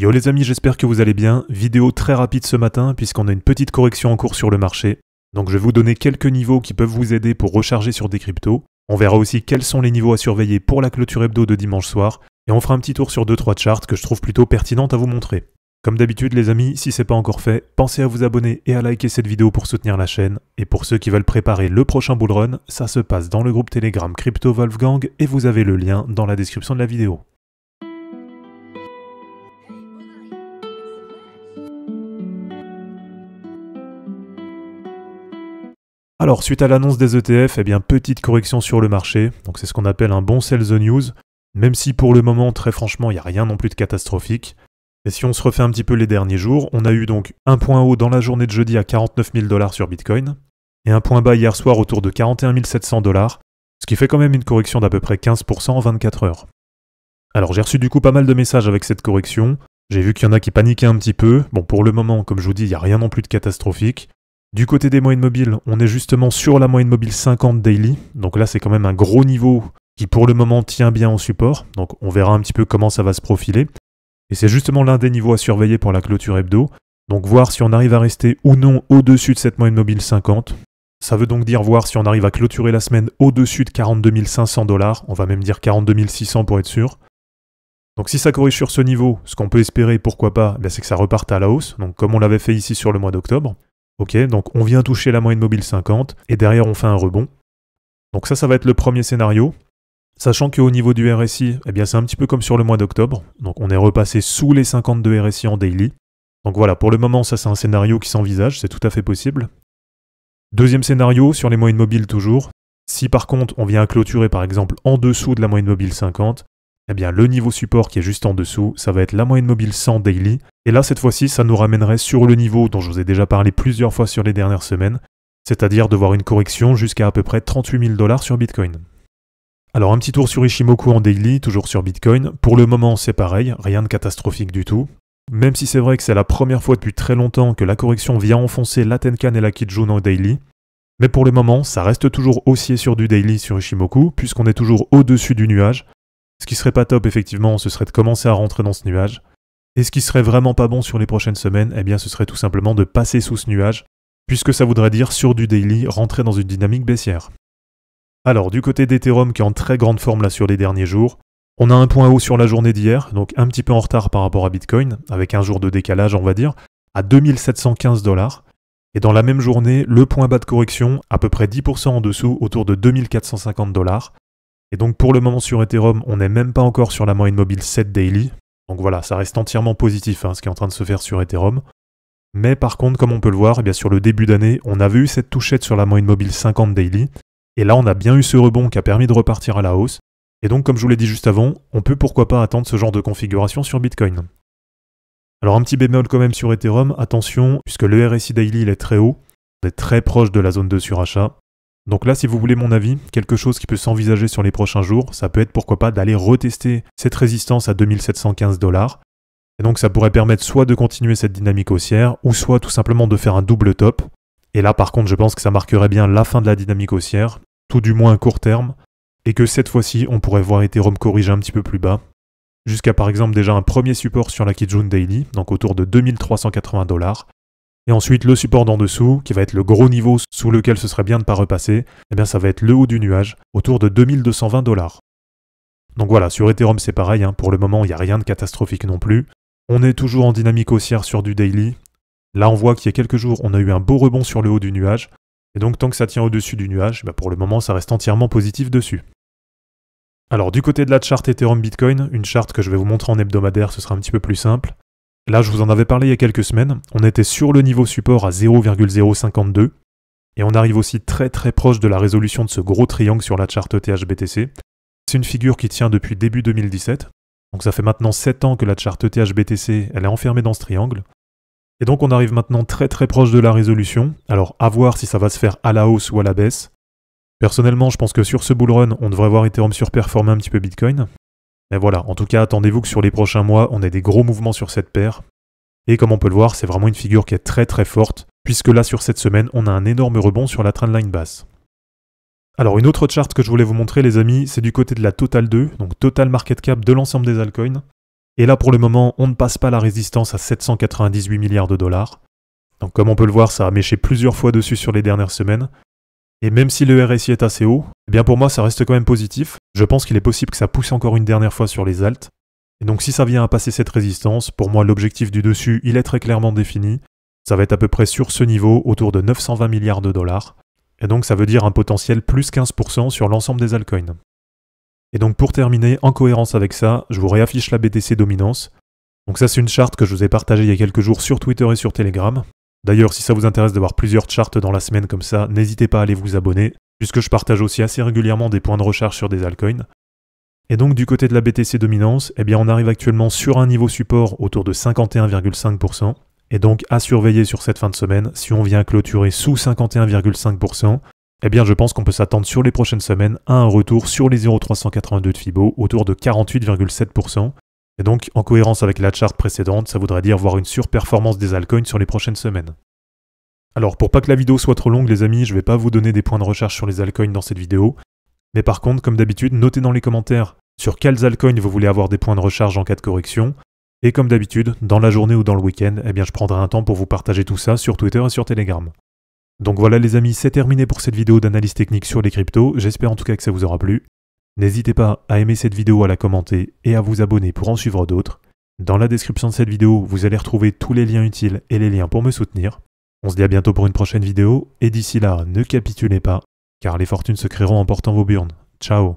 Yo les amis, j'espère que vous allez bien. Vidéo très rapide ce matin puisqu'on a une petite correction en cours sur le marché. Donc je vais vous donner quelques niveaux qui peuvent vous aider pour recharger sur des cryptos. On verra aussi quels sont les niveaux à surveiller pour la clôture hebdo de dimanche soir. Et on fera un petit tour sur 2-3 charts que je trouve plutôt pertinentes à vous montrer. Comme d'habitude les amis, si c'est pas encore fait, pensez à vous abonner et à liker cette vidéo pour soutenir la chaîne. Et pour ceux qui veulent préparer le prochain bull run, ça se passe dans le groupe Telegram Crypto Wolfgang et vous avez le lien dans la description de la vidéo. Alors, suite à l'annonce des ETF, eh bien, petite correction sur le marché. Donc, c'est ce qu'on appelle un bon sell the news. Même si pour le moment, très franchement, il n'y a rien non plus de catastrophique. Et si on se refait un petit peu les derniers jours, on a eu donc un point haut dans la journée de jeudi à 49 000 $ sur Bitcoin. Et un point bas hier soir autour de 41 700 $. Ce qui fait quand même une correction d'à peu près 15% en 24 heures. Alors, j'ai reçu du coup pas mal de messages avec cette correction. J'ai vu qu'il y en a qui paniquaient un petit peu. Bon, pour le moment, comme je vous dis, il n'y a rien non plus de catastrophique. Du côté des moyennes mobiles, on est justement sur la moyenne mobile 50 daily. Donc là, c'est quand même un gros niveau qui pour le moment tient bien en support. Donc on verra un petit peu comment ça va se profiler. Et c'est justement l'un des niveaux à surveiller pour la clôture hebdo. Donc voir si on arrive à rester ou non au-dessus de cette moyenne mobile 50. Ça veut donc dire voir si on arrive à clôturer la semaine au-dessus de 42 500 $. On va même dire 42 600 pour être sûr. Donc si ça corrige sur ce niveau, ce qu'on peut espérer, pourquoi pas, c'est que ça reparte à la hausse. Donc comme on l'avait fait ici sur le mois d'octobre. Ok, donc on vient toucher la moyenne mobile 50, et derrière on fait un rebond. Donc ça va être le premier scénario. Sachant qu'au niveau du RSI, c'est un petit peu comme sur le mois d'octobre. Donc on est repassé sous les 52 RSI en daily. Donc voilà, pour le moment, ça c'est un scénario qui s'envisage, c'est tout à fait possible. Deuxième scénario, sur les moyennes mobiles toujours. Si par contre on vient clôturer par exemple en dessous de la moyenne mobile 50, le niveau support qui est juste en dessous, ça va être la moyenne mobile 100 daily. Et là, cette fois-ci, ça nous ramènerait sur le niveau dont je vous ai déjà parlé plusieurs fois sur les dernières semaines, c'est-à-dire de voir une correction jusqu'à peu près 38 000 $ sur Bitcoin. Alors, un petit tour sur Ishimoku en daily, toujours sur Bitcoin. Pour le moment, c'est pareil, rien de catastrophique du tout. Même si c'est vrai que c'est la première fois depuis très longtemps que la correction vient enfoncer la Tenkan et la Kijun en daily. Mais pour le moment, ça reste toujours haussier sur du daily sur Ishimoku, puisqu'on est toujours au-dessus du nuage. Ce qui serait pas top, effectivement, ce serait de commencer à rentrer dans ce nuage. Et ce qui serait vraiment pas bon sur les prochaines semaines, ce serait tout simplement de passer sous ce nuage, puisque ça voudrait dire, sur du daily, rentrer dans une dynamique baissière. Alors, du côté d'Ethereum, qui est en très grande forme là sur les derniers jours, on a un point haut sur la journée d'hier, donc un petit peu en retard par rapport à Bitcoin, avec un jour de décalage, on va dire, à 2715 $. Et dans la même journée, le point bas de correction, à peu près 10% en dessous, autour de 2450 $. Et donc pour le moment sur Ethereum, on n'est même pas encore sur la moyenne mobile 7 daily. Donc voilà, ça reste entièrement positif ce qui est en train de se faire sur Ethereum. Mais par contre, comme on peut le voir, sur le début d'année, on avait eu cette touchette sur la moyenne mobile 50 daily. Et là, on a bien eu ce rebond qui a permis de repartir à la hausse. Et donc, comme je vous l'ai dit juste avant, on peut pourquoi pas attendre ce genre de configuration sur Bitcoin. Alors un petit bémol quand même sur Ethereum, attention, puisque le RSI daily il est très haut, on est très proche de la zone de surachat. Donc là, si vous voulez mon avis, quelque chose qui peut s'envisager sur les prochains jours, ça peut être pourquoi pas d'aller retester cette résistance à 2715 $. Et donc ça pourrait permettre soit de continuer cette dynamique haussière, ou soit tout simplement de faire un double top. Et là par contre, je pense que ça marquerait bien la fin de la dynamique haussière, tout du moins à court terme, et que cette fois-ci, on pourrait voir Ethereum corriger un petit peu plus bas, jusqu'à par exemple déjà un premier support sur la Kijun Daily, donc autour de 2380 $. Et ensuite, le support d'en dessous, qui va être le gros niveau sous lequel ce serait bien de ne pas repasser, ça va être le haut du nuage, autour de 2220 $. Donc voilà, sur Ethereum c'est pareil, pour le moment il n'y a rien de catastrophique non plus. On est toujours en dynamique haussière sur du daily. Là on voit qu'il y a quelques jours, on a eu un beau rebond sur le haut du nuage. Et donc tant que ça tient au-dessus du nuage, pour le moment ça reste entièrement positif dessus. Alors du côté de la charte Ethereum Bitcoin, une charte que je vais vous montrer en hebdomadaire, ce sera un petit peu plus simple. Là, je vous en avais parlé il y a quelques semaines, on était sur le niveau support à 0,052, et on arrive aussi très très proche de la résolution de ce gros triangle sur la charte ETH-BTC. C'est une figure qui tient depuis début 2017, donc ça fait maintenant 7 ans que la charte ETH-BTC elle est enfermée dans ce triangle. Et donc on arrive maintenant très très proche de la résolution, alors à voir si ça va se faire à la hausse ou à la baisse. Personnellement, je pense que sur ce bull run, on devrait voir Ethereum surperformer un petit peu Bitcoin. Mais voilà, en tout cas, attendez-vous que sur les prochains mois, on ait des gros mouvements sur cette paire. Et comme on peut le voir, c'est vraiment une figure qui est très très forte, puisque là, sur cette semaine, on a un énorme rebond sur la trendline basse. Alors, une autre charte que je voulais vous montrer, les amis, c'est du côté de la Total 2, donc Total Market Cap de l'ensemble des altcoins. Et là, pour le moment, on ne passe pas la résistance à 798 milliards de dollars. Donc comme on peut le voir, ça a méché plusieurs fois dessus sur les dernières semaines. Et même si le RSI est assez haut, eh bien pour moi ça reste quand même positif. Je pense qu'il est possible que ça pousse encore une dernière fois sur les alts. Et donc si ça vient à passer cette résistance, pour moi l'objectif du dessus, il est très clairement défini. Ça va être à peu près sur ce niveau, autour de 920 milliards de dollars. Et donc ça veut dire un potentiel plus 15% sur l'ensemble des altcoins. Et donc pour terminer, en cohérence avec ça, je vous réaffiche la BTC dominance. Donc ça c'est une charte que je vous ai partagée il y a quelques jours sur Twitter et sur Telegram. D'ailleurs, si ça vous intéresse de voir plusieurs charts dans la semaine comme ça, n'hésitez pas à aller vous abonner, puisque je partage aussi assez régulièrement des points de recharge sur des altcoins. Et donc du côté de la BTC dominance, eh bien on arrive actuellement sur un niveau support autour de 51,5%, et donc à surveiller sur cette fin de semaine, si on vient clôturer sous 51,5%, eh bien je pense qu'on peut s'attendre sur les prochaines semaines à un retour sur les 0,382 de Fibo autour de 48,7%. Et donc, en cohérence avec la charte précédente, ça voudrait dire voir une surperformance des altcoins sur les prochaines semaines. Alors, pour pas que la vidéo soit trop longue, les amis, je vais pas vous donner des points de recherche sur les altcoins dans cette vidéo. Mais par contre, comme d'habitude, notez dans les commentaires sur quels altcoins vous voulez avoir des points de recharge en cas de correction. Et comme d'habitude, dans la journée ou dans le week-end, eh bien je prendrai un temps pour vous partager tout ça sur Twitter et sur Telegram. Donc voilà les amis, c'est terminé pour cette vidéo d'analyse technique sur les cryptos. J'espère en tout cas que ça vous aura plu. N'hésitez pas à aimer cette vidéo, à la commenter et à vous abonner pour en suivre d'autres. Dans la description de cette vidéo, vous allez retrouver tous les liens utiles et les liens pour me soutenir. On se dit à bientôt pour une prochaine vidéo, et d'ici là, ne capitulez pas, car les fortunes se créeront en portant vos burnes. Ciao!